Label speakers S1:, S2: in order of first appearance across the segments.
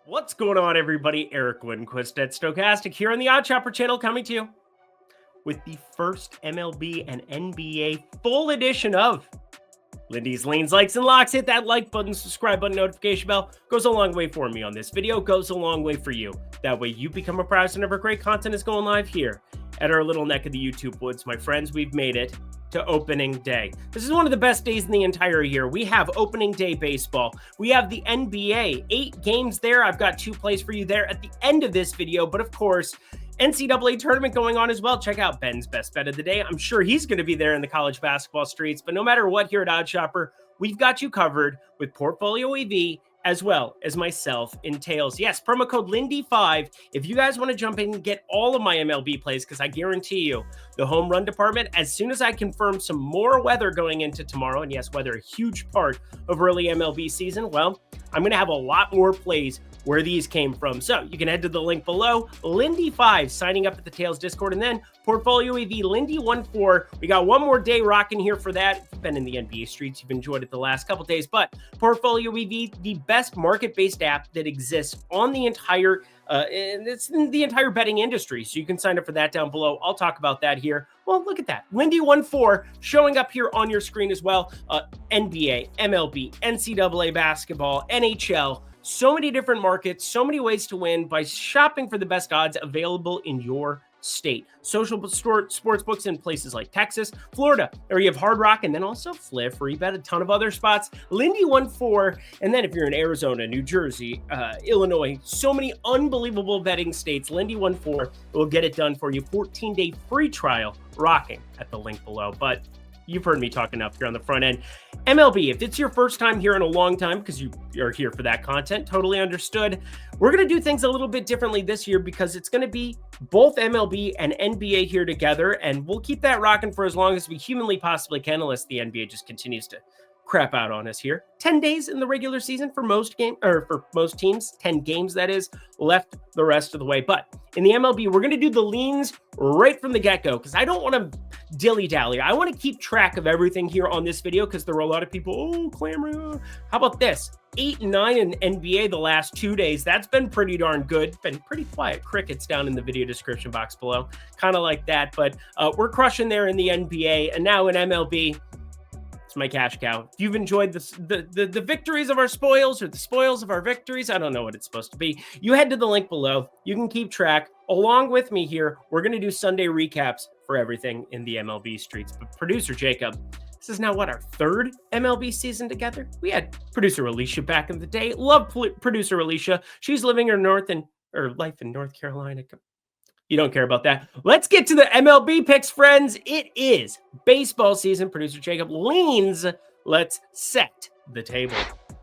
S1: What's going on, everybody? Eric Lindquist at Stochastic here on the Odd Chopper channel, coming to you with the first MLB and NBA full edition of Lindy's Leans, Likes, and Locks. Hit that like button, subscribe button, notification bell. Goes a long way for me on this video. Goes a long way for you. That way you become a proud of our great content is going live here at our little neck of the YouTube woods. My friends, we've made it to opening day. This is one of the best days in the entire year. We have opening day baseball. We have the NBA, 8 games there. I've got 2 plays for you there at the end of this video. But of course, NCAA tournament going on as well. Check out Ben's best bet of the day. I'm sure he's going to be there in the college basketball streets. But no matter what, here at Odd Chopper, we've got you covered with Portfolio EV as well as myself in tails. Yes, promo code Lindy5 if you guys want to jump in and get all of my MLB plays, because I guarantee you the home run department, as soon as I confirm some more weather going into tomorrow, and yes, weather a huge part of early MLB season, well, I'm going to have a lot more plays where these came from. So you can head to the link below, Lindy5 signing up at the Tails Discord, and then Portfolio EV Lindy14. We got one more day rocking here for that. If you've been in the NBA streets, you've enjoyed it the last couple days, but Portfolio EV, the best market-based app that exists on the entire and it's in the entire betting industry. So you can sign up for that down below. I'll talk about that here. Well, look at that. Lindy14 showing up here on your screen as well. NBA, MLB, NCAA basketball, NHL, so many different markets, so many ways to win by shopping for the best odds available in your state. Social sports books in places like Texas, Florida, or you have Hard Rock, and then also Fliff, where you bet a ton of other spots. Lindy14, and then if you're in Arizona, New Jersey, Illinois, so many unbelievable betting states, Lindy14 will get it done for you. 14-day free trial rocking at the link below. But you've heard me talk enough here on the front end. MLB, if it's your first time here in a long time, because you are here for that content, totally understood. We're going to do things a little bit differently this year because it's going to be both MLB and NBA here together, and we'll keep that rocking for as long as we humanly possibly can, unless the NBA just continues to crap out on us here. 10 days in the regular season for most teams, 10 games that is, left the rest of the way. But in the MLB, we're going to do the leans right from the get-go because I don't want to dilly-dally. I want to keep track of everything here on this video because there were a lot of people, clamoring. How about this? 8 and 9 in NBA the last 2 days. That's been pretty darn good. Been pretty quiet. Crickets down in the video description box below. Kind of like that. But we're crushing there in the NBA. And now in MLB, my cash cow. If you've enjoyed the victories of our spoils or the spoils of our victories, I don't know what it's supposed to be. You head to the link below. You can keep track along with me here. We're going to do Sunday recaps for everything in the MLB streets. But producer Jacob, this is now what, our 3rd MLB season together? We had producer Alicia back in the day. Love producer Alicia. She's living her life in North Carolina. You don't care about that. Let's get to the MLB picks, friends. It is baseball season. Producer Jacob leans. Let's set the table.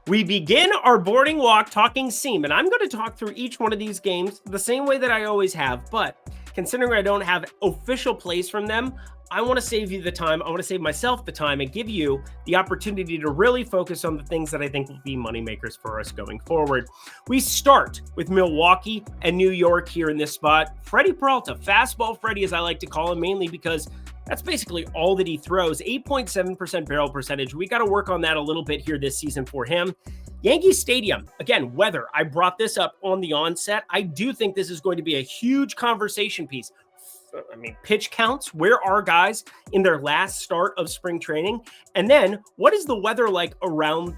S1: We begin our boarding walk talking seam, and I'm going to talk through each one of these games the same way that I always have, but considering I don't have official plays from them, I want to save you the time. I want to save myself the time and give you the opportunity to really focus on the things that I think will be moneymakers for us going forward. We start with Milwaukee and New York here in this spot. Freddie Peralta, fastball Freddie as I like to call him, mainly because that's basically all that he throws. 8.7% barrel percentage. We got to work on that a little bit here this season for him. Yankee Stadium, again, weather. I brought this up on the onset. I do think this is going to be a huge conversation piece. I mean, pitch counts. Where are guys in their last start of spring training? And then what is the weather like around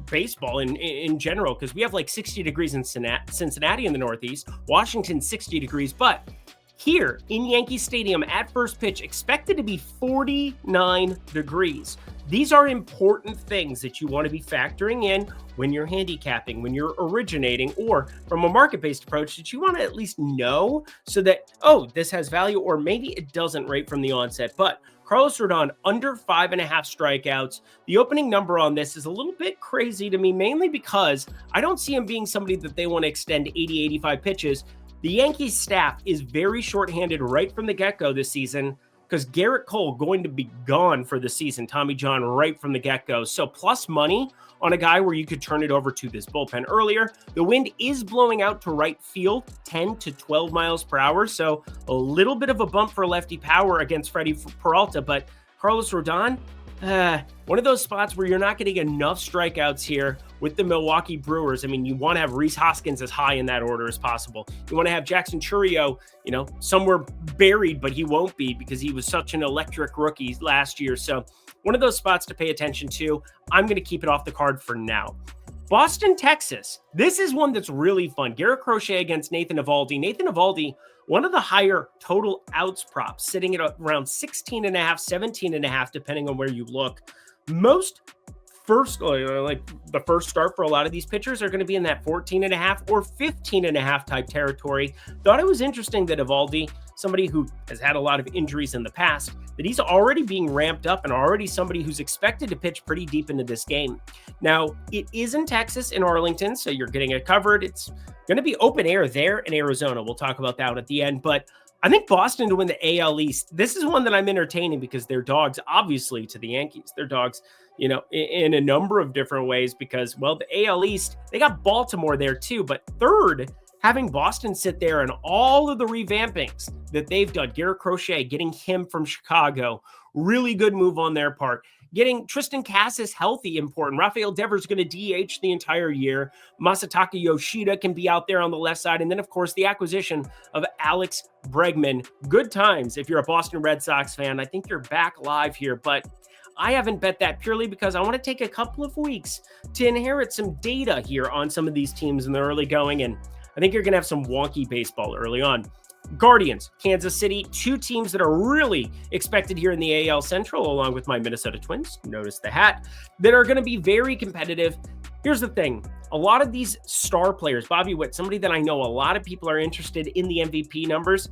S1: baseball in general? Because we have like 60 degrees in Cincinnati in the Northeast, Washington 60 degrees, but here in Yankee Stadium at first pitch, expected to be 49 degrees. These are important things that you want to be factoring in when you're handicapping, when you're originating, or from a market-based approach that you want to at least know so that, oh, this has value, or maybe it doesn't right from the onset. But Carlos Rodon under 5.5 strikeouts. The opening number on this is a little bit crazy to me, mainly because I don't see him being somebody that they want to extend 80, 85 pitches. The Yankees staff is very shorthanded right from the get-go this season because Garrett Cole going to be gone for the season. Tommy John right from the get-go. So plus money on a guy where you could turn it over to this bullpen earlier. The wind is blowing out to right field, 10 to 12 miles per hour. So a little bit of a bump for lefty power against Freddie Peralta, but Carlos Rodon, one of those spots where you're not getting enough strikeouts here with the Milwaukee Brewers. I mean, you want to have Rhys Hoskins as high in that order as possible. You want to have Jackson Chourio, somewhere buried, but he won't be because he was such an electric rookie last year. So one of those spots to pay attention to. I'm going to keep it off the card for now. Boston, Texas. This is one that's really fun. Garrett Crochet against Nathan Eovaldi. Nathan Eovaldi, one of the higher total outs props, sitting at around 16.5, 17.5, depending on where you look. Most the first start for a lot of these pitchers are going to be in that 14.5 or 15.5 type territory. Thought it was interesting that Eovaldi, somebody who has had a lot of injuries in the past, that he's already being ramped up and already somebody who's expected to pitch pretty deep into this game. Now, it is in Texas, in Arlington, so you're getting it covered. It's going to be open air there in Arizona. We'll talk about that at the end, but I think Boston to win the AL East. This is one that I'm entertaining because they're dogs, obviously, to the Yankees. They're dogs, in a number of different ways because, well, the AL East, they got Baltimore there too, but third, having Boston sit there and all of the revampings that they've done, Garrett Crochet, getting him from Chicago, really good move on their part. Getting Tristan Cassis healthy, important. Rafael Devers going to DH the entire year. Masataka Yoshida can be out there on the left side. And then, of course, the acquisition of Alex Bregman. Good times if you're a Boston Red Sox fan. I think you're back live here, but I haven't bet that purely because I want to take a couple of weeks to inherit some data here on some of these teams in the early going. And I think you're going to have some wonky baseball early on. Guardians, Kansas City, two teams that are really expected here in the AL Central, along with my Minnesota Twins, notice the hat, that are going to be very competitive. Here's the thing. A lot of these star players, Bobby Witt, somebody that I know a lot of people are interested in the MVP numbers,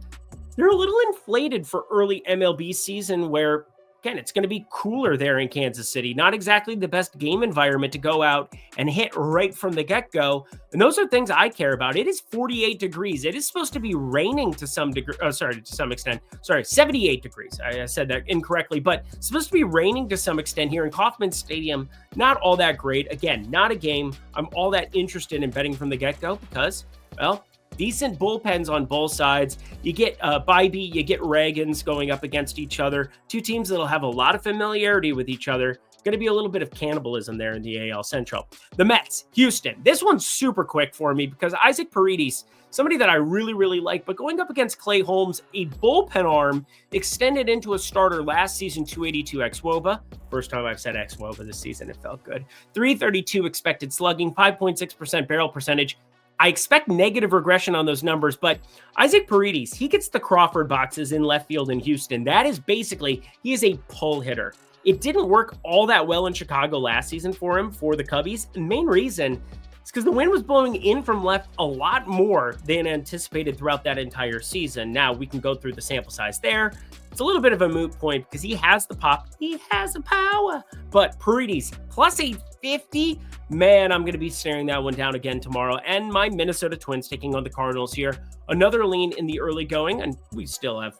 S1: they're a little inflated for early MLB season where, again, it's going to be cooler there in Kansas City. Not exactly the best game environment to go out and hit right from the get-go. And those are things I care about. It is 48 degrees. It is supposed to be raining to some degree. To some extent. 78 degrees. I said that incorrectly, but it's supposed to be raining to some extent here in Kauffman Stadium. Not all that great. Again, not a game I'm all that interested in betting from the get-go because, well, decent bullpens on both sides. You get Bybee, you get Reagans going up against each other. Two teams that'll have a lot of familiarity with each other. Going to be a little bit of cannibalism there in the AL Central. The Mets, Houston. This one's super quick for me because Isaac Paredes, somebody that I really, really like, but going up against Clay Holmes, a bullpen arm extended into a starter last season, 282 ex-WOBA. First time I've said ex-WOBA this season. It felt good. 332 expected slugging, 5.6% barrel percentage. I expect negative regression on those numbers, but Isaac Paredes, he gets the Crawford boxes in left field in Houston. That is basically, he is a pull hitter. It didn't work all that well in Chicago last season for him, for the Cubbies. The main reason is because the wind was blowing in from left a lot more than anticipated throughout that entire season. Now, we can go through the sample size there. It's a little bit of a moot point because he has the pop. He has the power. But Paredes, plus 850, man, I'm going to be staring that one down again tomorrow. And my Minnesota Twins taking on the Cardinals here. Another lean in the early going. And we still have,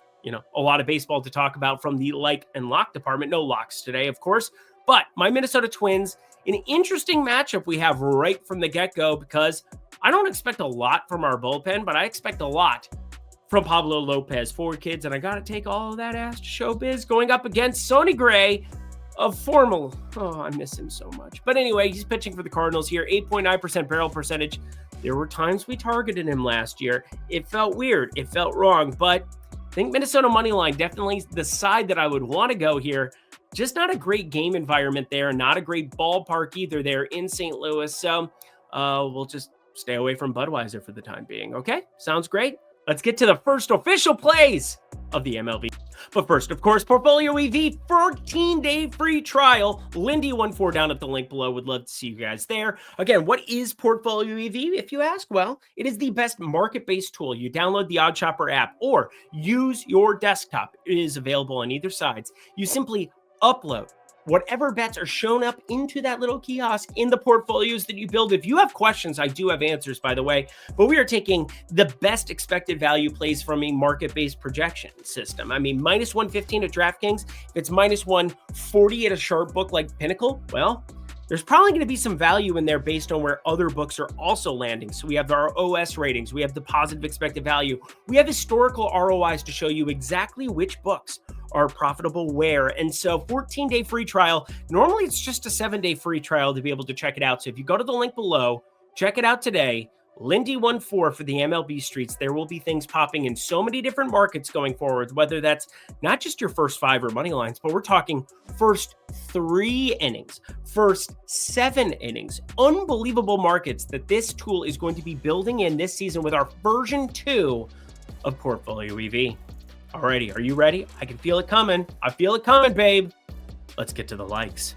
S1: a lot of baseball to talk about from the like and lock department. No locks today, of course. But my Minnesota Twins, an interesting matchup we have right from the get-go because I don't expect a lot from our bullpen, but I expect a lot from Pablo Lopez. Forward kids, and I got to take all of that ass to showbiz going up against Sonny Gray of Formal. Oh, I miss him so much. But anyway, he's pitching for the Cardinals here, 8.9% barrel percentage. There were times we targeted him last year. It felt weird. It felt wrong, but I think Minnesota money line, definitely the side that I would want to go here. Just not a great game environment there. Not a great ballpark either there in St. Louis. So we'll just stay away from Budweiser for the time being. Okay, sounds great. Let's get to the first official plays of the MLB. But first, of course, Portfolio EV 14-day free trial. Lindy 14 down at the link below. Would love to see you guys there. Again, what is Portfolio EV? If you ask, well, it is the best market-based tool. You download the OddsShopper app or use your desktop. It is available on either sides. You simply upload whatever bets are shown up into that little kiosk in the portfolios that you build. If you have questions, I do have answers, by the way, but we are taking the best expected value plays from a market-based projection system. I mean, minus 115 at DraftKings. If it's minus 140 at a sharp book like Pinnacle, well, there's probably going to be some value in there based on where other books are also landing. So we have our OS ratings, we have the positive expected value, we have historical ROIs to show you exactly which books are profitable where. And so 14-day free trial, normally it's just a 7-day free trial to be able to check it out. So if you go to the link below, check it out today. Lindy 14 for the MLB streets. There will be things popping in so many different markets going forward, whether that's not just your first 5 or money lines, but we're talking first 3 innings, first 7 innings, unbelievable markets that this tool is going to be building in this season with our version 2 of Portfolio EV. Alrighty, are you ready? I can feel it coming. I feel it coming, babe. Let's get to the likes.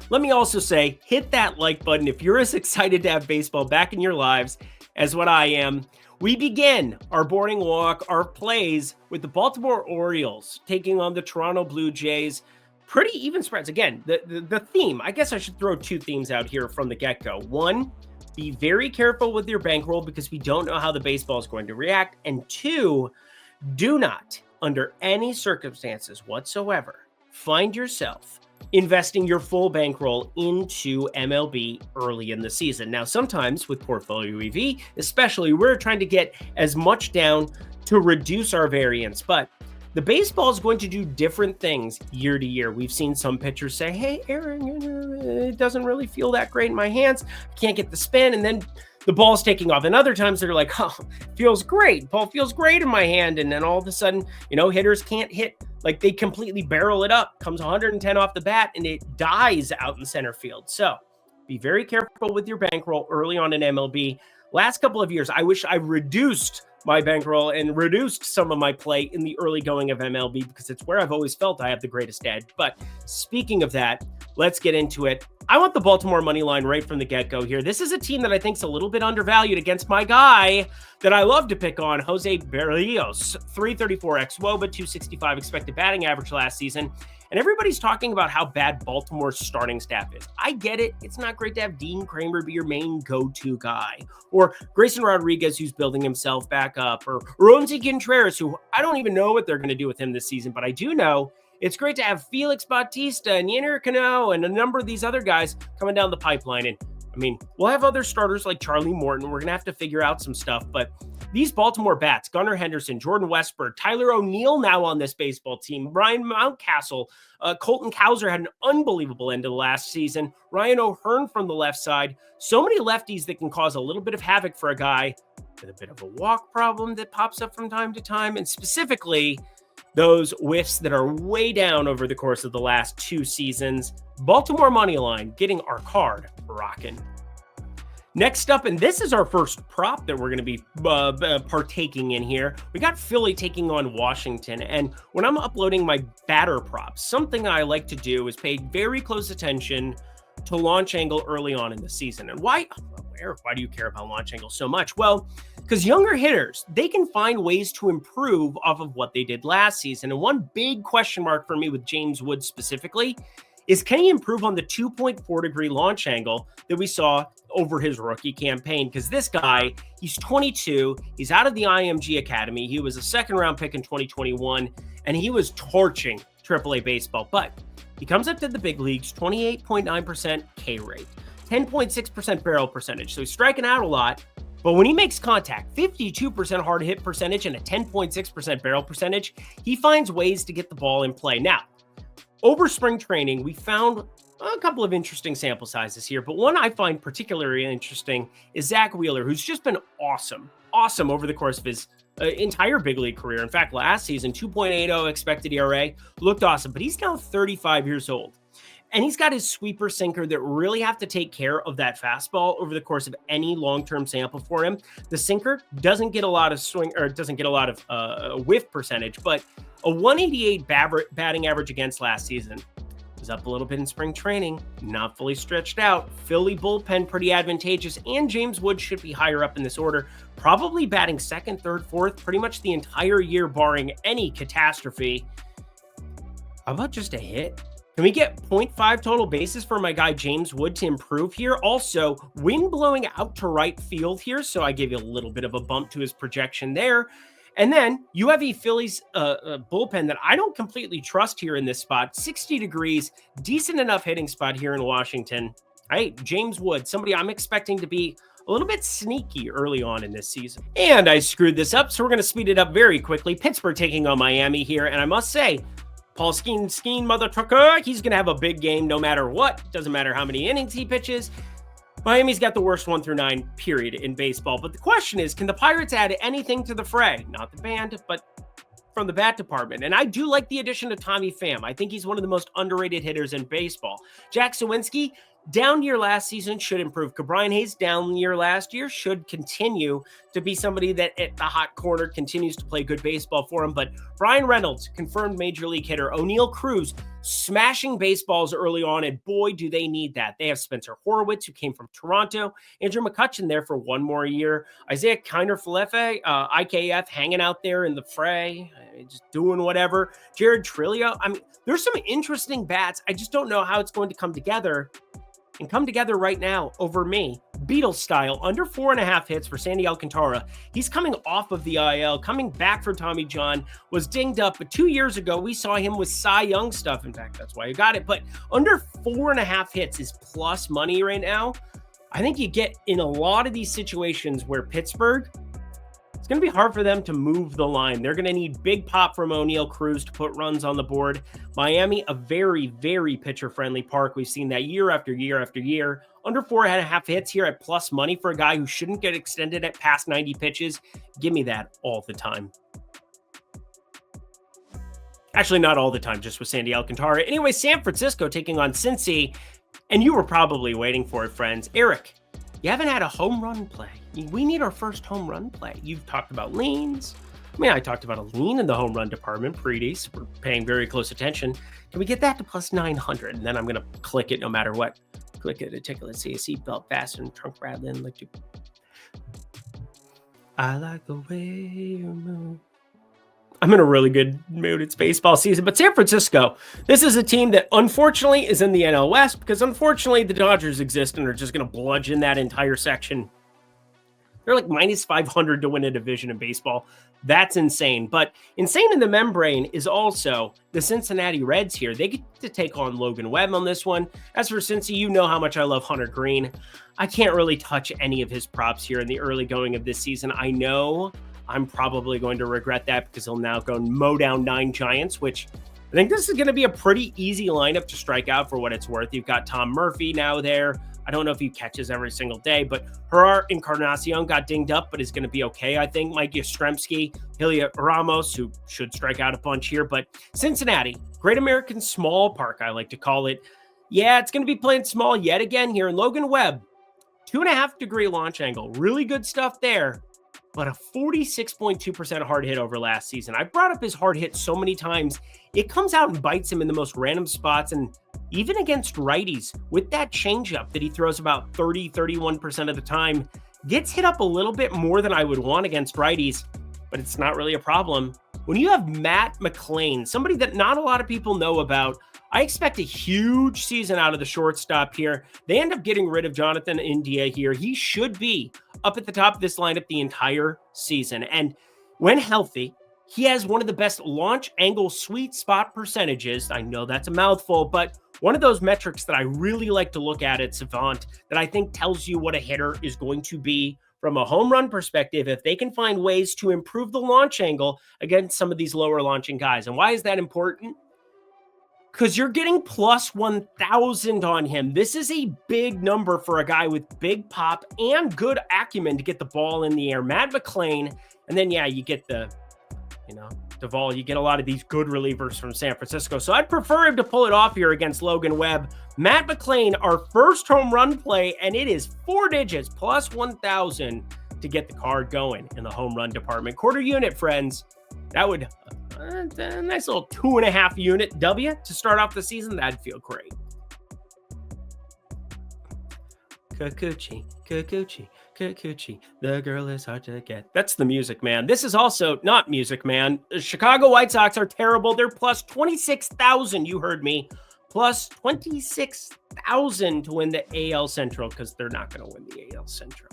S1: Let me also say, hit that like button if you're as excited to have baseball back in your lives as what I am. We begin our boarding walk, our plays with the Baltimore Orioles taking on the Toronto Blue Jays. Pretty even spreads. Again, the theme, I guess I should throw 2 themes out here from the get-go. 1, be very careful with your bankroll because we don't know how the baseball is going to react. And 2, do not, under any circumstances whatsoever, find yourself investing your full bankroll into MLB early in the season. Now, sometimes with Portfolio EV, especially, we're trying to get as much down to reduce our variance, but the baseball is going to do different things year to year. We've seen some pitchers say, hey, Aaron, it doesn't really feel that great in my hands. I can't get the spin. And then the ball's taking off. And other times they're like, oh, feels great. Ball feels great in my hand. And then all of a sudden, hitters can't hit. Like they completely barrel it up, comes 110 off the bat, and it dies out in center field. So be very careful with your bankroll early on in MLB. Last couple of years, I wish I reduced my bankroll and reduced some of my play in the early going of MLB because it's where I've always felt I have the greatest edge. But speaking of that, let's get into it. I want the Baltimore money line right from the get-go here. This is a team that I think is a little bit undervalued against my guy that I love to pick on, Jose Berrios. 334 xWOBA, 265 expected batting average last season. And everybody's talking about how bad Baltimore's starting staff is. I get it. It's not great to have Dean Kramer be your main go-to guy. Or Grayson Rodriguez, who's building himself back up. Or Roansy Contreras, who I don't even know what they're going to do with him this season. But I do know it's great to have Felix Bautista and Yennier Cano and a number of these other guys coming down the pipeline. And I mean, we'll have other starters like Charlie Morton. We're going to have to figure out some stuff. But these Baltimore bats, Gunnar Henderson, Jordan Westburg, Tyler O'Neill now on this baseball team, Ryan Mountcastle, Colton Cowser had an unbelievable end of the last season, Ryan O'Hearn from the left side. So many lefties that can cause a little bit of havoc for a guy with a bit of a walk problem that pops up from time to time. And specifically, those whiffs that are way down over the course of the last 2 seasons. Baltimore money line getting our card rocking. Next up, and this is our first prop that we're going to be partaking in here. We got Philly taking on Washington. And when I'm uploading my batter props, something I like to do is pay very close attention to launch angle early on in the season. And why do you care about launch angle so much? Well, because younger hitters, they can find ways to improve off of what they did last season. And one big question mark for me with James Wood specifically is, can he improve on the 2.4-degree launch angle that we saw over his rookie campaign? Because this guy, he's 22, he's out of the IMG Academy, he was a second-round pick in 2021, and he was torching AAA baseball. But he comes up to the big leagues, 28.9% K rate, 10.6% barrel percentage. So he's striking out a lot. But when he makes contact, 52% hard hit percentage and a 10.6% barrel percentage, he finds ways to get the ball in play. Now, over spring training, we found a couple of interesting sample sizes here, but one I find particularly interesting is Zach Wheeler, who's just been awesome over the course of his entire big league career. In fact, last season, 2.80 expected ERA, looked awesome, but he's now 35 years old. And he's got his sweeper sinker that really have to take care of that fastball over the course of any long-term sample for him. The sinker doesn't get a lot of swing, or doesn't get a lot of whiff percentage, but a 188 batting average against last season. Was up a little bit in spring training, not fully stretched out. Philly bullpen pretty advantageous, and James Wood should be higher up in this order, probably batting second, third, fourth, pretty much the entire year, barring any catastrophe. How about just a hit? Can we get 0.5 total bases for my guy James Wood to improve here? Also, wind blowing out to right field here, so I gave you a little bit of a bump to his projection there. And then you have a Phillies bullpen that I don't completely trust here in this spot. 60 degrees, decent enough hitting spot here in Washington. Hey, James Wood, somebody I'm expecting to be a little bit sneaky early on in this season. And I screwed this up, so we're going to speed it up very quickly. Pittsburgh taking on Miami here, and I must say, Paul Skeen, mother trucker, he's going to have a big game no matter what. Doesn't matter how many innings he pitches. Miami's got the worst 1 through 9 period in baseball. But the question is, can the Pirates add anything to the fray? Not the band, but from the bat department. And I do like the addition of Tommy Pham. I think he's one of the most underrated hitters in baseball. Jack Suwinski, down year last season, should improve. Brian Hayes, down year last year, should continue to be somebody that at the hot corner continues to play good baseball for him. But Brian Reynolds, confirmed major league hitter. O'Neal Cruz, smashing baseballs early on, and boy, do they need that. They have Spencer Horwitz, who came from Toronto. Andrew McCutchen there for one more year. Isaiah Kiner-Falefa, IKF, hanging out there in the fray, just doing whatever. Jared Trillia. I mean, there's some interesting bats. I just don't know how it's going to come together. And come together right now over me. Beatles style, under 4.5 hits for Sandy Alcantara. He's coming off of the IL, coming back for Tommy John, was dinged up, but 2 years ago, we saw him with Cy Young stuff. In fact, that's why he got it. But under 4.5 hits is plus money right now. I think you get in a lot of these situations where Pittsburgh, it's going to be hard for them to move the line. They're going to need big pop from O'Neal Cruz to put runs on the board. Miami, a very, very pitcher-friendly park. We've seen that year after year after year. Under 4.5 hits here at plus money for a guy who shouldn't get extended at past 90 pitches. Give me that all the time. Actually, not all the time, just with Sandy Alcantara. Anyway, San Francisco taking on Cincy. And you were probably waiting for it, friends. Eric, you haven't had a home run play. We need our first home run play. You've talked about leans. I mean, I talked about a lean in the home run department. Pretty, so we're paying very close attention. Can we get that to plus 900? And then I'm going to click it no matter what. Click it, take it, let's see, a seatbelt fasten, trunk rattling. Like I like the way you move. I'm in a really good mood. It's baseball season. But San Francisco, this is a team that unfortunately is in the NL West because unfortunately the Dodgers exist and are just going to bludgeon that entire section. They're like minus 500 to win a division in baseball. That's insane. But insane in the membrane is also the Cincinnati Reds here. They get to take on Logan Webb on this one. As for Cincy, you know how much I love Hunter Green. I can't really touch any of his props here in the early going of this season. I know I'm probably going to regret that because he'll now go and mow down 9 Giants, which I think this is going to be a pretty easy lineup to strike out for what it's worth. You've got Tom Murphy now there. I don't know if he catches every single day, but Gerard Encarnacion got dinged up, but is going to be okay, I think. Mike Yastrzemski, Hilya Ramos, who should strike out a bunch here. But Cincinnati, Great American Small Park, I like to call it. Yeah, it's going to be playing small yet again here. And Logan Webb, 2.5 degree launch angle. Really good stuff there. But a 46.2% hard hit over last season. I brought up his hard hit so many times. It comes out and bites him in the most random spots. And even against righties, with that changeup that he throws about 31% of the time, gets hit up a little bit more than I would want against righties, but it's not really a problem. When you have Matt McLain, somebody that not a lot of people know about, I expect a huge season out of the shortstop here. They end up getting rid of Jonathan India here. He should be up at the top of this lineup the entire season. And when healthy, he has one of the best launch angle sweet spot percentages. I know that's a mouthful, but one of those metrics that I really like to look at Savant that I think tells you what a hitter is going to be from a home run perspective if they can find ways to improve the launch angle against some of these lower launching guys. And why is that important? Because you're getting plus 1,000 on him. This is a big number for a guy with big pop and good acumen to get the ball in the air. Matt McLain, and then, yeah, you get Duvall, you get a lot of these good relievers from San Francisco. So I'd prefer him to pull it off here against Logan Webb. Matt McLain, our first home run play, and it is 4 digits, plus 1,000 to get the card going in the home run department. Quarter unit, friends. That would... a nice little 2.5 unit W to start off the season. That'd feel great. Kikuchi, the girl is hard to get. That's the Music Man. This is also not Music Man. The Chicago White Sox are terrible. They're plus 26,000. You heard me. Plus 26,000 to win the AL Central because they're not going to win the AL Central.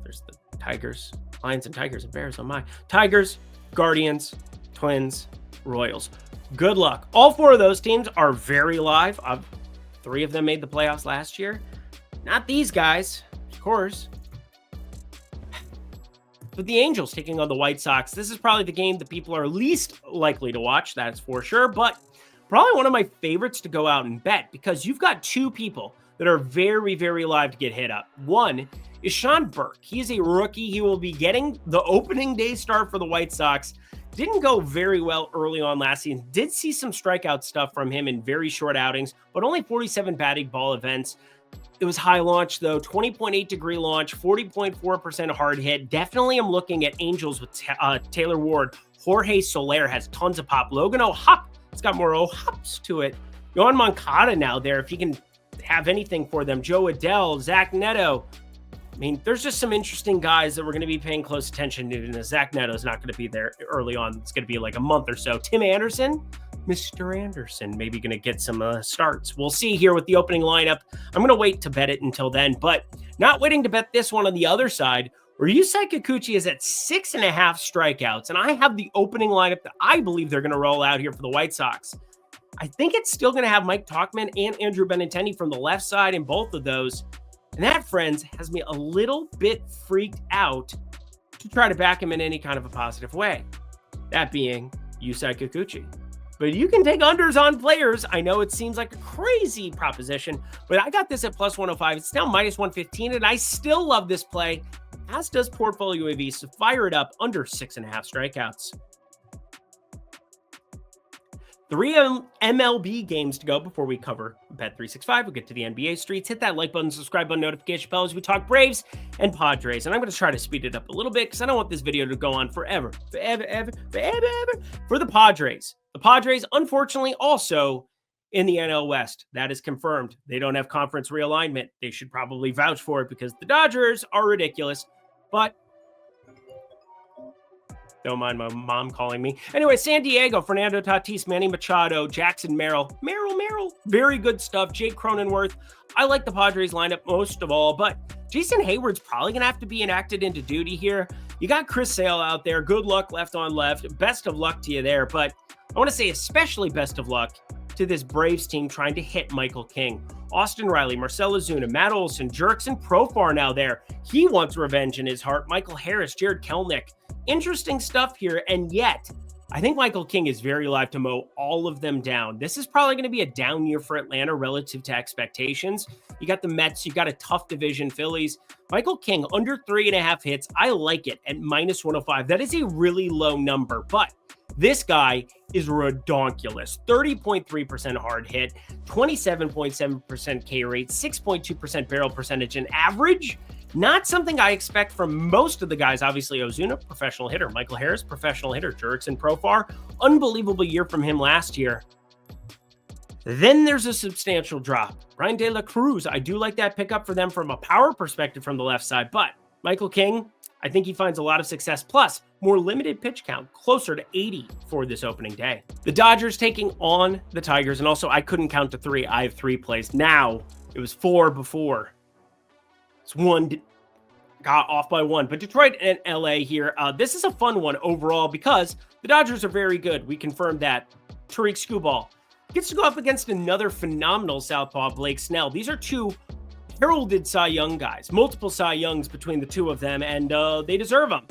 S1: There's the Tigers, Lions and Tigers and Bears on my Tigers, Guardians, Twins, Royals. Good luck. All 4 of those teams are very live. 3 of them made the playoffs last year. Not these guys, of course. But the Angels taking on the White Sox. This is probably the game that people are least likely to watch, that's for sure. But probably one of my favorites to go out and bet, because you've got two people that are very, very live to get hit up. One is Sean Burke. He is a rookie. He will be getting the opening day start for the White Sox. Didn't go very well early on last season. Did see some strikeout stuff from him in very short outings, but only 47 batting ball events. It was high launch, though, 20.8 degree launch, 40.4% hard hit. Definitely am looking at Angels with Taylor Ward. Jorge Soler has tons of pop. Logan O'Hop, it's got more O'Hops to it. Yohan Moncada now there, if he can have anything for them. Joe Adell, Zach Neto. I mean, there's just some interesting guys that we're going to be paying close attention to. Zach Neto's not going to be there early on. It's going to be like a month or so. Tim Anderson, Mr. Anderson, maybe going to get some starts. We'll see here with the opening lineup. I'm going to wait to bet it until then, but not waiting to bet this one on the other side, where Yusei Kikuchi is at 6.5 strikeouts, and I have the opening lineup that I believe they're going to roll out here for the White Sox. I think it's still going to have Mike Tauchman and Andrew Benintendi from the left side in both of those. And that, friends, has me a little bit freaked out to try to back him in any kind of a positive way. That being Yusei Kikuchi. But you can take unders on players. I know it seems like a crazy proposition, but I got this at plus 105. It's now minus 115, and I still love this play, as does Portfolio AV. So fire it up under 6.5 strikeouts. 3 MLB games to go before we cover Bet365. We'll get to the NBA streets. Hit that like button, subscribe button, notification bell as we talk Braves and Padres. And I'm going to try to speed it up a little bit because I don't want this video to go on forever. For the Padres. The Padres, unfortunately, also in the NL West. That is confirmed. They don't have conference realignment. They should probably vouch for it because the Dodgers are ridiculous. But don't mind my mom calling me. Anyway, San Diego, Fernando Tatis, Manny Machado, Jackson Merrill. Very good stuff. Jake Cronenworth. I like the Padres lineup most of all, but Jason Hayward's probably going to have to be enacted into duty here. You got Chris Sale out there. Good luck left on left. Best of luck to you there, but I want to say especially best of luck to this Braves team trying to hit Michael King. Austin Riley, Marcell Ozuna, Matt Olson, Jurickson Profar now there. He wants revenge in his heart. Michael Harris, Jared Kelenic. Interesting stuff here, and yet I think Michael King is very live to mow all of them down. This is probably going to be a down year for Atlanta relative to expectations. You got the Mets, you got a tough division, Phillies. Michael King under 3.5 hits. I like it at minus 105. That is a really low number, but this guy is redonkulous. 30.3% hard hit, 27.7% K rate, 6.2% barrel percentage, and average. Not something I expect from most of the guys. Obviously, Ozuna, professional hitter. Michael Harris, professional hitter. Jurickson Profar, unbelievable year from him last year. Then there's a substantial drop. Ryan De La Cruz, I do like that pickup for them from a power perspective from the left side. But Michael King, I think he finds a lot of success. Plus, more limited pitch count, closer to 80 for this opening day. The Dodgers taking on the Tigers. And also, I couldn't count to 3. I have 3 plays. Now, it was 4 before. It's 1, got off by 1. But Detroit and LA here, this is a fun one overall because the Dodgers are very good. We confirmed that. Tariq Skubal gets to go up against another phenomenal southpaw, Blake Snell. These are 2 heralded Cy Young guys, multiple Cy Youngs between the 2 of them, and they deserve them.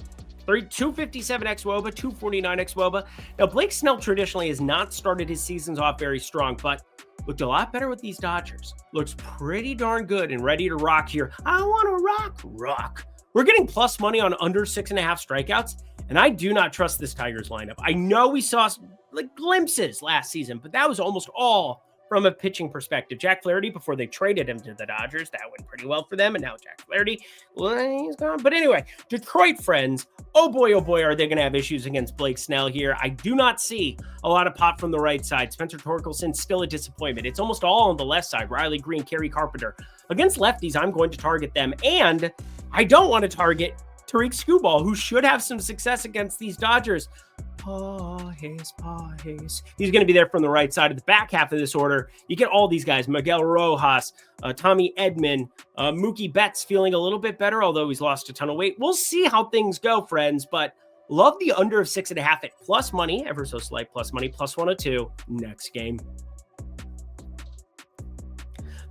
S1: 257 xWOBA, 249 xWOBA. Now, Blake Snell traditionally has not started his seasons off very strong, but looked a lot better with these Dodgers. Looks pretty darn good and ready to rock here. I want to rock. We're getting plus money on under 6.5 strikeouts, and I do not trust this Tigers lineup. I know we saw like glimpses last season, but that was almost all from a pitching perspective. Jack Flaherty, before they traded him to the Dodgers, that went pretty well for them, and now Jack Flaherty, well, he's gone. But anyway, Detroit friends, oh boy, are they going to have issues against Blake Snell here. I do not see a lot of pop from the right side. Spencer Torkelson, still a disappointment. It's almost all on the left side. Riley Green, Kerry Carpenter. Against lefties, I'm going to target them, and I don't want to target Tariq Skubal, who should have some success against these Dodgers. He's going to be there from the right side of the back half of this order. You get all these guys, Miguel Rojas, Tommy Edman, Mookie Betts feeling a little bit better, although he's lost a ton of weight. We'll see how things go, friends, but love the under of 6.5 at plus money, ever so slight plus money, plus 102 next game.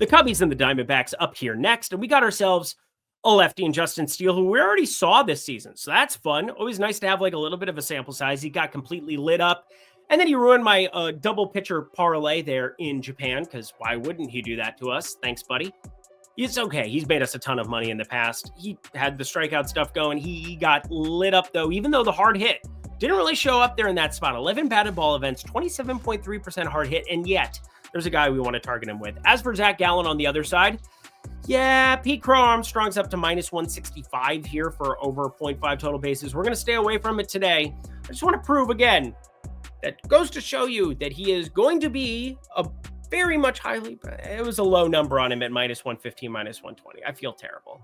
S1: The Cubbies and the Diamondbacks up here next. And we got ourselves a lefty in Justin Steele, who we already saw this season. So that's fun. Always nice to have like a little bit of a sample size. He got completely lit up. And then he ruined my double pitcher parlay there in Japan, because why wouldn't he do that to us? Thanks, buddy. It's okay. He's made us a ton of money in the past. He had the strikeout stuff going. He got lit up, though, even though the hard hit didn't really show up there in that spot. 11 batted ball events, 27.3% hard hit, and yet there's a guy we want to target him with. As for Zach Gallen on the other side, yeah, Pete Crow Armstrong's up to minus 165 here for over 0.5 total bases. We're going to stay away from it today. I just want to prove again that goes to show you that he is going to be a very much highly, it was a low number on him at minus 115, minus 120. I feel terrible.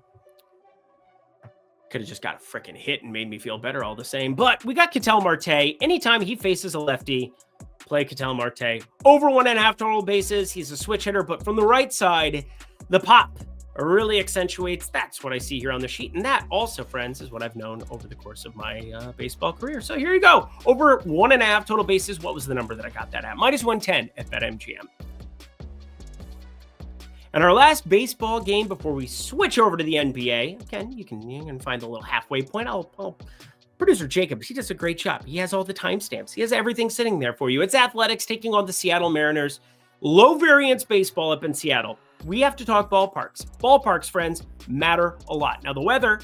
S1: Could have just got a freaking hit and made me feel better all the same. But we got Ketel Marte. Anytime he faces a lefty, play Ketel Marte. Over 1.5 total bases. He's a switch hitter, but from the right side, the pop really accentuates. That's what I see here on the sheet. And that also, friends, is what I've known over the course of my baseball career. So here you go. Over 1.5 total bases. What was the number that I got that at? Minus 110 at BetMGM. And our last baseball game before we switch over to the NBA, again, you can find the little halfway point. Producer Jacob, he does a great job. He has all the timestamps. He has everything sitting there for you. It's Athletics taking on the Seattle Mariners. Low variance baseball up in Seattle. We have to talk ballparks. Ballparks, friends, matter a lot. Now, the weather,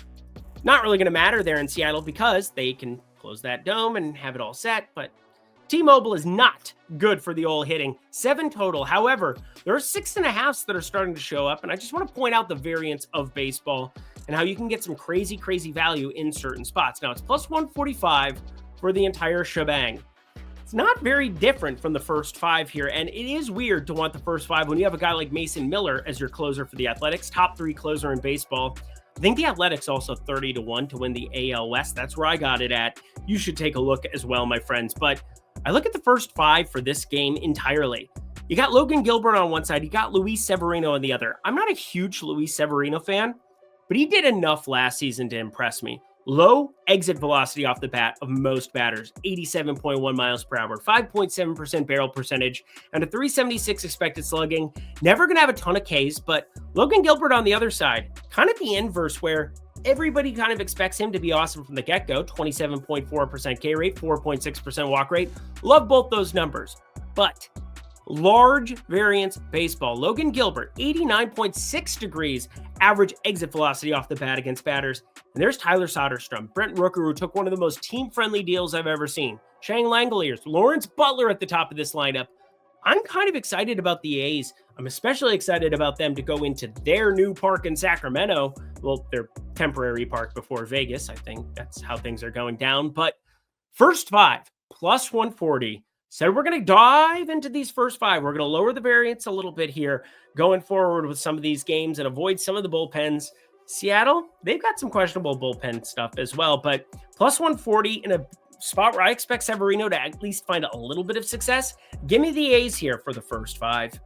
S1: not really going to matter there in Seattle because they can close that dome and have it all set, but T-Mobile is not good for the old hitting. 7 total. However, there are 6.5s that are starting to show up, and I just want to point out the variance of baseball and how you can get some crazy, crazy value in certain spots. Now, it's plus 145 for the entire shebang. It's not very different from the first 5 here, and it is weird to want the first 5 when you have a guy like Mason Miller as your closer for the Athletics, top 3 closer in baseball. I think the Athletics also 30-1 to win the AL West. That's where I got it at. You should take a look as well, my friends. But I look at the first 5 for this game entirely. You got Logan Gilbert on one side. You got Luis Severino on the other. I'm not a huge Luis Severino fan, but he did enough last season to impress me. Low exit velocity off the bat of most batters, 87.1 miles per hour, 5.7% barrel percentage, and a 376 expected slugging. Never going to have a ton of Ks, but Logan Gilbert on the other side, kind of the inverse where everybody kind of expects him to be awesome from the get-go. 27.4% K rate, 4.6% walk rate. Love both those numbers, but large variance baseball. Logan Gilbert, 89.6 degrees average exit velocity off the bat against batters. And there's Tyler Soderstrom, Brent Rooker, who took one of the most team-friendly deals I've ever seen. Shane Langoliers, Lawrence Butler at the top of this lineup. I'm kind of excited about the A's. I'm especially excited about them to go into their new park in Sacramento. Well, their temporary park before Vegas. I think that's how things are going down. But first 5, plus 140. Said we're going to dive into these first 5. We're going to lower the variance a little bit here going forward with some of these games and avoid some of the bullpens. Seattle, they've got some questionable bullpen stuff as well, but plus 140 in a spot where I expect Severino to at least find a little bit of success. Give me the A's here for the first 5.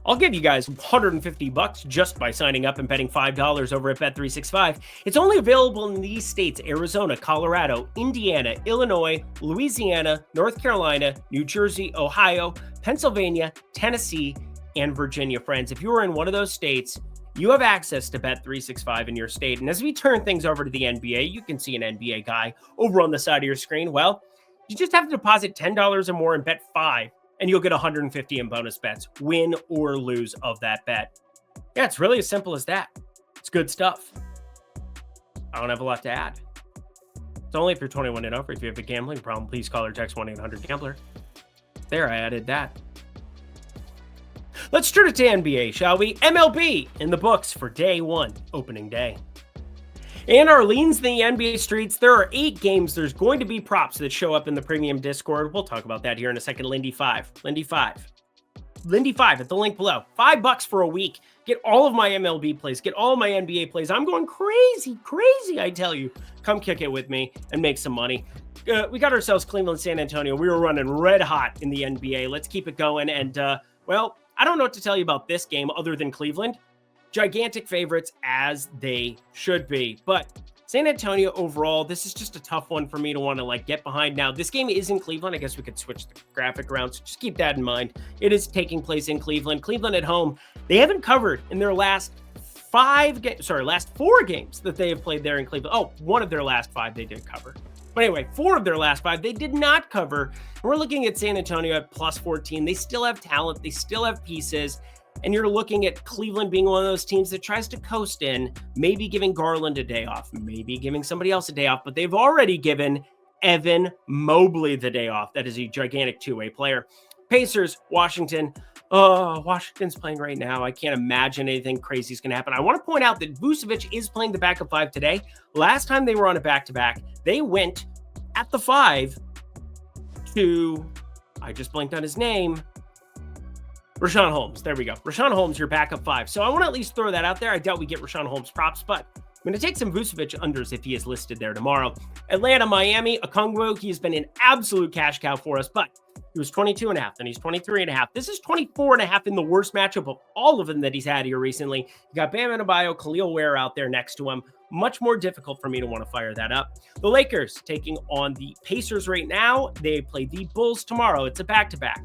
S1: I'll give you guys $150 just by signing up and betting $5 over at Bet365. It's only available in these states: Arizona, Colorado, Indiana, Illinois, Louisiana, North Carolina, New Jersey, Ohio, Pennsylvania, Tennessee, and Virginia. Friends, if you are in one of those states, you have access to Bet365 in your state. And as we turn things over to the NBA, you can see an NBA guy over on the side of your screen. Well, you just have to deposit $10 or more and bet 5, and you'll get $150 in bonus bets, win or lose of that bet. Yeah, it's really as simple as that. It's good stuff. I don't have a lot to add. It's only if you're 21 and over. If you have a gambling problem, please call or text 1-800-GAMBLER. There, I added that. Let's turn it to NBA, shall we? MLB in the books for day 1, opening day. In our Leans in the NBA streets, there are 8 games. There's going to be props that show up in the premium Discord. We'll talk about that here in a second. Lindy 5 at the link below. $5 for a week. Get all of my MLB plays. Get all of my NBA plays. I'm going crazy, I tell you. Come kick it with me and make some money. We got ourselves Cleveland, San Antonio. We were running red hot in the NBA. Let's keep it going. And, well, I don't know what to tell you about this game other than Cleveland. Gigantic favorites, as they should be. But San Antonio overall, this is just a tough one for me to want to get behind. Now, this game is in Cleveland. I guess we could switch the graphic around, so just keep that in mind. It is taking place in Cleveland. Cleveland at home, they haven't covered in their last last 4 games that they have played there in Cleveland. Oh, one of their last 5 they did cover. But anyway, 4 of their last 5 they did not cover. We're looking at San Antonio at plus 14. They still have talent. They still have pieces. And you're looking at Cleveland being one of those teams that tries to coast in, maybe giving Garland a day off, maybe giving somebody else a day off, but they've already given Evan Mobley the day off. That is a gigantic 2-way player. Pacers, Washington. Oh, Washington's playing right now. I can't imagine anything crazy is going to happen. I want to point out that Vucevic is playing the backup 5 today. Last time they were on a back-to-back, they went at the 5 to, I just blanked on his name, Richaun Holmes. There we go. Richaun Holmes, your backup 5. So I want to at least throw that out there. I doubt we get Richaun Holmes props, but I'm going to take some Vucevic unders if he is listed there tomorrow. Atlanta, Miami, Okongwu, he has been an absolute cash cow for us, but he was 22.5, then he's 23.5. This is 24.5 in the worst matchup of all of them that he's had here recently. You got Bam Adebayo, Khalil Ware out there next to him. Much more difficult for me to want to fire that up. The Lakers taking on the Pacers right now. They play the Bulls tomorrow. It's a back-to-back.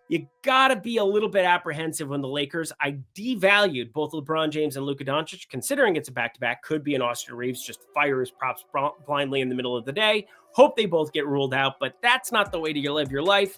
S1: You got to be a little bit apprehensive when the Lakers, I devalued both LeBron James and Luka Doncic, considering it's a back-to-back. Could be an Austin Reeves, just fire his props blindly in the middle of the day. Hope they both get ruled out, but that's not the way to live your life.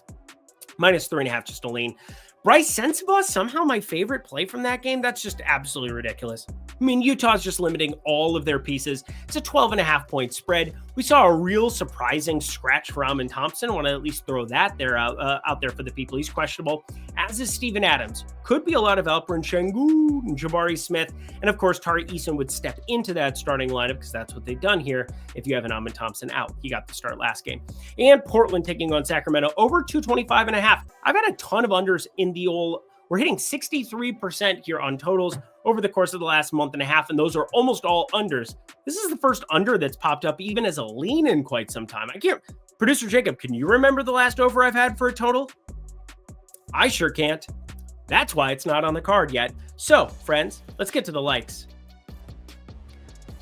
S1: Minus 3.5, just a lean. Bryce Sensabaugh, somehow my favorite play from that game. That's just absolutely ridiculous. I mean, Utah's just limiting all of their pieces. It's a 12.5 point spread. We saw a real surprising scratch for Amin Thompson. I want to at least throw that there out there for the people. He's questionable, as is Steven Adams. Could be a lot of Alperen Sengun and Jabari Smith. And of course, Tari Eason would step into that starting lineup because that's what they've done here. If you have an Amin Thompson out, he got the start last game. And Portland taking on Sacramento over 225.5. I've had a ton of unders in the old. We're hitting 63% here on totals over the course of the last month and a half, and those are almost all unders. This is the first under that's popped up even as a lean in quite some time. I can't. Producer Jacob, can you remember the last over I've had for a total? I sure can't. That's why it's not on the card yet. So, friends, let's get to the likes.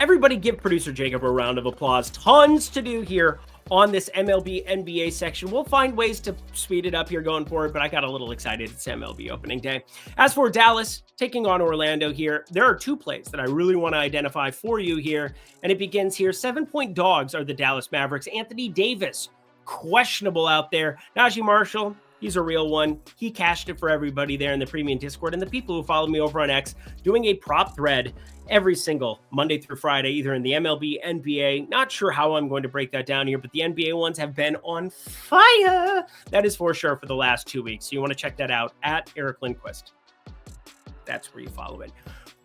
S1: Everybody give Producer Jacob a round of applause. Tons to do here on this MLB NBA section. We'll find ways to speed it up here going forward, but I got a little excited. It's MLB opening day. As for Dallas taking on Orlando here, there are 2 plays that I really want to identify for you here, and it begins here. 7-point dogs are the Dallas Mavericks. Anthony Davis, questionable out there. Najee Marshall, he's a real one. He cashed it for everybody there in the premium Discord, and the people who follow me over on X doing a prop thread every single Monday through Friday, either in the MLB, NBA. Not sure how I'm going to break that down here, but the NBA ones have been on fire. That is for sure for the last 2 weeks. So you want to check that out at Eric Lindquist. That's where you follow it.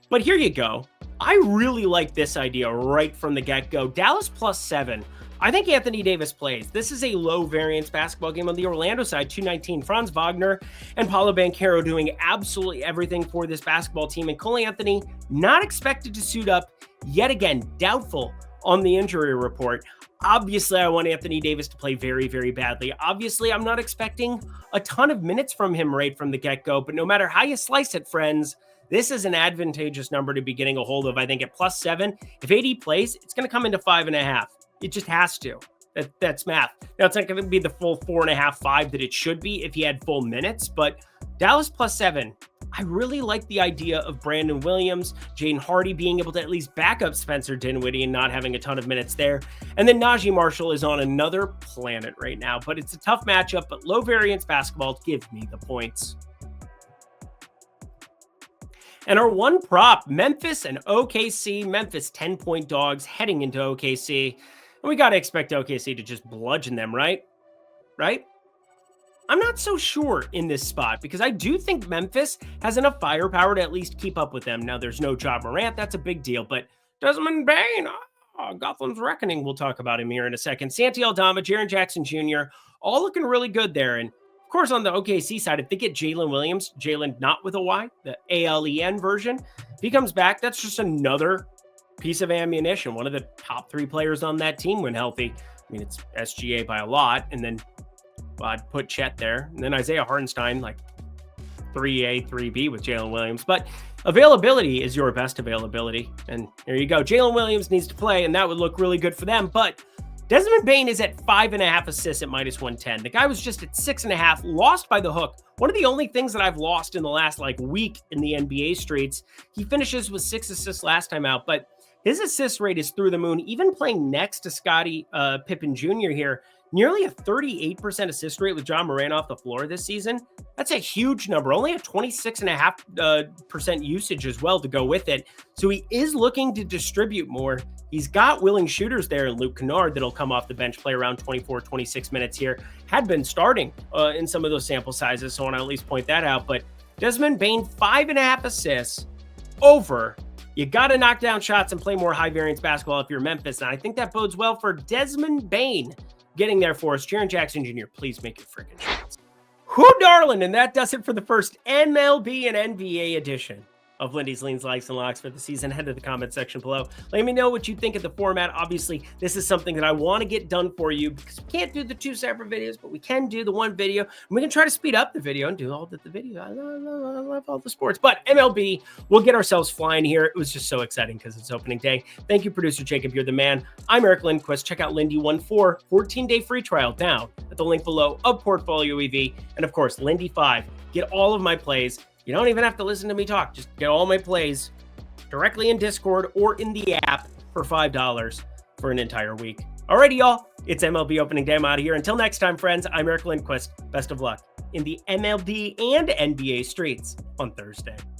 S1: But here you go. I really like this idea right from the get-go. Dallas plus 7. I think Anthony Davis plays. This is a low variance basketball game on the Orlando side. 219, Franz Wagner and Paolo Banchero doing absolutely everything for this basketball team. And Cole Anthony not expected to suit up yet again, doubtful on the injury report. Obviously, I want Anthony Davis to play very, very badly. Obviously, I'm not expecting a ton of minutes from him right from the get-go, but no matter how you slice it, friends, this is an advantageous number to be getting a hold of. I think at plus 7, if AD plays, it's going to come into 5.5. It just has to. That's math. Now, it's not going to be the full 4.5, 5 that it should be if he had full minutes, but Dallas plus 7. I really like the idea of Brandon Williams, Jaden Hardy being able to at least back up Spencer Dinwiddie and not having a ton of minutes there. And then Najee Marshall is on another planet right now, but it's a tough matchup, but low variance basketball, give me the points. And our one prop, Memphis and OKC. Memphis 10-point dogs heading into OKC. And we got to expect OKC to just bludgeon them, right? Right? I'm not so sure in this spot because I do think Memphis has enough firepower to at least keep up with them. Now, there's no Ja Morant. That's a big deal. But Desmond Bane, Gotham's Reckoning, we'll talk about him here in a second. Santi Aldama, Jaren Jackson Jr., all looking really good there. And of course, on the OKC side, if they get Jalen Williams, Jalen not with a Y, the ALEN version, if he comes back, that's just another piece of ammunition. One of the top 3 players on that team when healthy. I mean, it's SGA by a lot. And then I'd put Chet there. And then Isaiah Hartenstein, like 3A, 3B with Jalen Williams. But Availability is your best availability. And there you go. Jalen Williams needs to play, and that would look really good for them. But Desmond Bane is at 5.5 assists at -110. The guy was just at 6.5, lost by the hook. One of the only things that I've lost in the last week in the NBA streets. He finishes with 6 assists last time out, but his assist rate is through the moon. Even playing next to Scottie Pippen Jr. here, nearly a 38% assist rate with John Moran off the floor this season. That's a huge number. Only a 26.5% usage as well to go with it. So he is looking to distribute more. He's got willing shooters there in Luke Kennard that'll come off the bench, play around 24, 26 minutes here. Had been starting in some of those sample sizes, so I want to at least point that out. But Desmond Bane, 5.5 assists over. You got to knock down shots and play more high variance basketball if you're Memphis. And I think that bodes well for Desmond Bane getting there for us. Jaren Jackson Jr., please make your freaking shots. Whoo, darling. And that does it for the first MLB and NBA edition of Lindy's Leans, Likes, and Locks for the season. Head to the comment section below. Let me know what you think of the format. Obviously, this is something that I want to get done for you because we can't do the 2 separate videos, but we can do the 1 video. And we can try to speed up the video and do all the video. I love all the sports. But MLB, we'll get ourselves flying here. It was just so exciting because it's opening day. Thank you, producer Jacob. You're the man. I'm Eric Lindquist. Check out Lindy 14 14-day free trial down at the link below of Portfolio EV. And of course, Lindy 5. Get all of my plays. You don't even have to listen to me talk. Just get all my plays directly in Discord or in the app for $5 for an entire week. Alrighty, y'all. It's MLB opening day. I'm out of here. Until next time, friends, I'm Eric Lindquist. Best of luck in the MLB and NBA streets on Thursday.